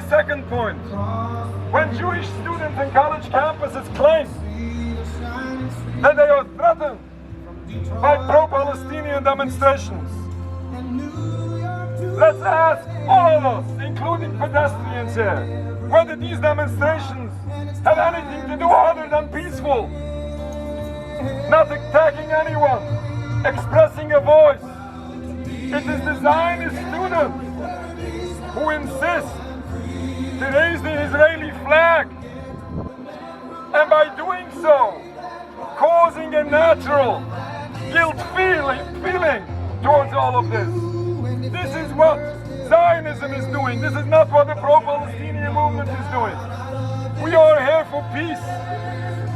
second point. When Jewish students in college campuses claim that they are threatened by pro-Palestinian demonstrations, let's ask all of us, including pedestrians here, whether these demonstrations have anything to do other than peaceful, not attacking anyone, expressing a voice. It is the Zionist students who insist to raise the Israeli flag, and by doing so, causing a natural guilt feeling towards all of this. This is what Zionism is doing. This is not what the pro-Palestinian movement is doing. We are here for peace.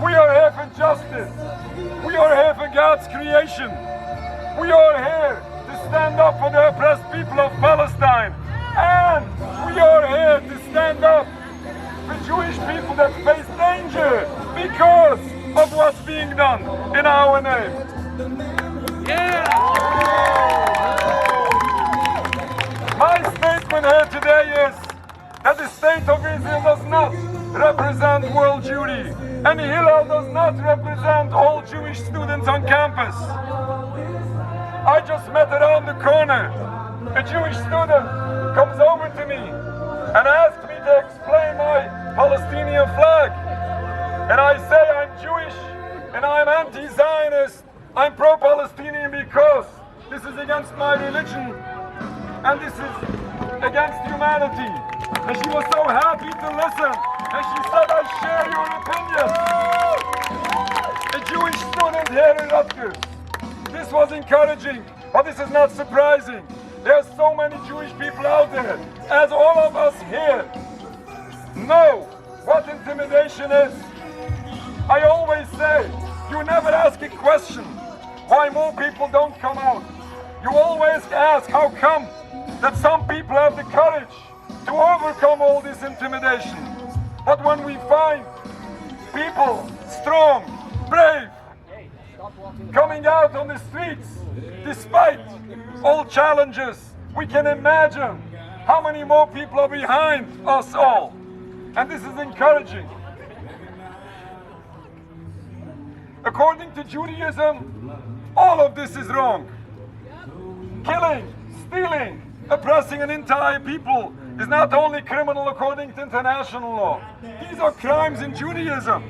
We are here for justice. We are here for God's creation. We are here to stand up for the oppressed people of Palestine. And we are here to stand up for Jewish people that face danger because of what's being done in our name. Yeah! My statement here today is that the state of Israel does not represent world Jewry, and Hillel does not represent all Jewish students on campus. I just met around the corner. A Jewish student comes over to me and asks me to explain my Palestinian flag. And I say I'm Jewish and I'm anti-Zionist. I'm pro-Palestinian because this is against my religion and this is against humanity. And she was so happy to listen. And she said, I share your opinion. A Jewish student here in Rutgers. This was encouraging, but this is not surprising. There are so many Jewish people out there, as all of us here know what intimidation is. I always say, you never ask a question why more people don't come out. You always ask how come that some people have the courage to overcome all this intimidation. But when we find people strong, brave, coming out on the streets despite all challenges, we can imagine how many more people are behind us all. And this is encouraging. According to Judaism, all of this is wrong. Killing, stealing, oppressing an entire people is not only criminal according to international law. These are crimes in Judaism.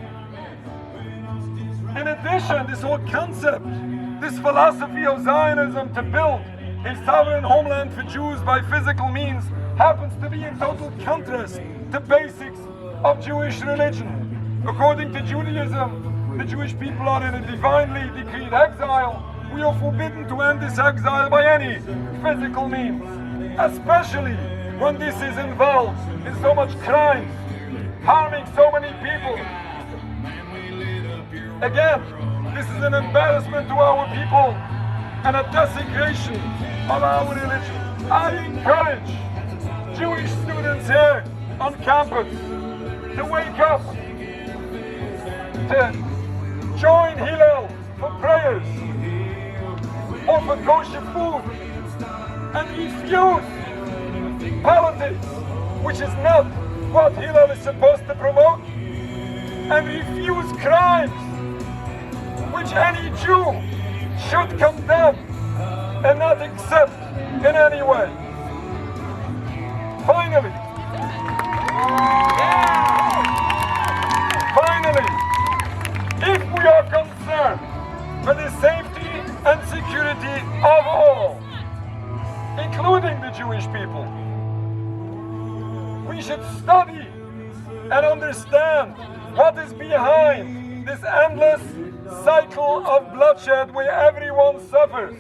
In addition, this whole concept, this philosophy of Zionism to build a sovereign homeland for Jews by physical means happens to be in total contrast to basics of Jewish religion. According to Judaism, the Jewish people are in a divinely decreed exile. We are forbidden to end this exile by any physical means, especially when this is involved in so much crime, harming so many people. Again, this is an embarrassment to our people and a desecration of our religion. I encourage Jewish students here on campus to wake up, to join Hillel for prayers or for kosher food and refuse politics, which is not what Hillel is supposed to promote, and refuse crimes which any Jew should condemn and not accept in any way. Finally, if we are concerned for the safety and security of all, including the Jewish people, we should study and understand what is behind this endless cycle of bloodshed where everyone suffers.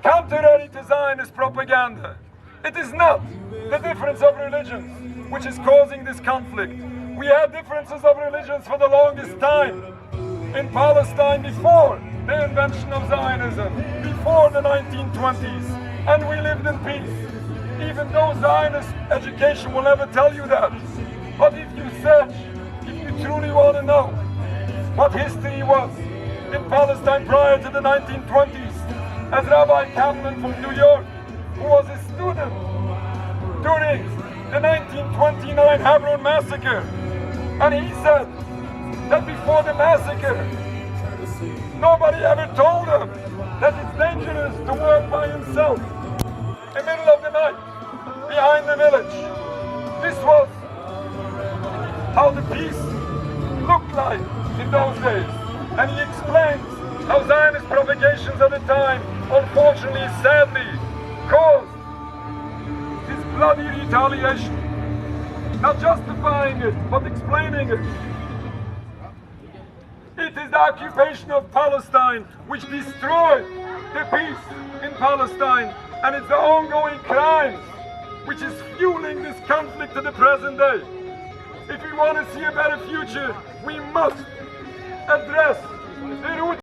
Contrary to Zionist propaganda, it is not the difference of religions which is causing this conflict. We had differences of religions for the longest time in Palestine before the invention of Zionism, before the 1920s, and we lived in peace. Even though Zionist education will never tell you that. But if you search, if you truly want to know what history was in Palestine prior to the 1920s, as Rabbi Feldman from New York, who was a student during the 1929 Hebron massacre. And he said that before the massacre, nobody ever told him that it's dangerous to work by himself in the middle of the night behind the village. This was how the peace looked like in those days. And he explains how Zionist propagations at the time, unfortunately, sadly, caused this bloody retaliation. Not justifying it, but explaining it. It is the occupation of Palestine which destroyed the peace in Palestine, and it's the ongoing crimes which is fueling this conflict to the present day. If we want to see a better future, we must address the root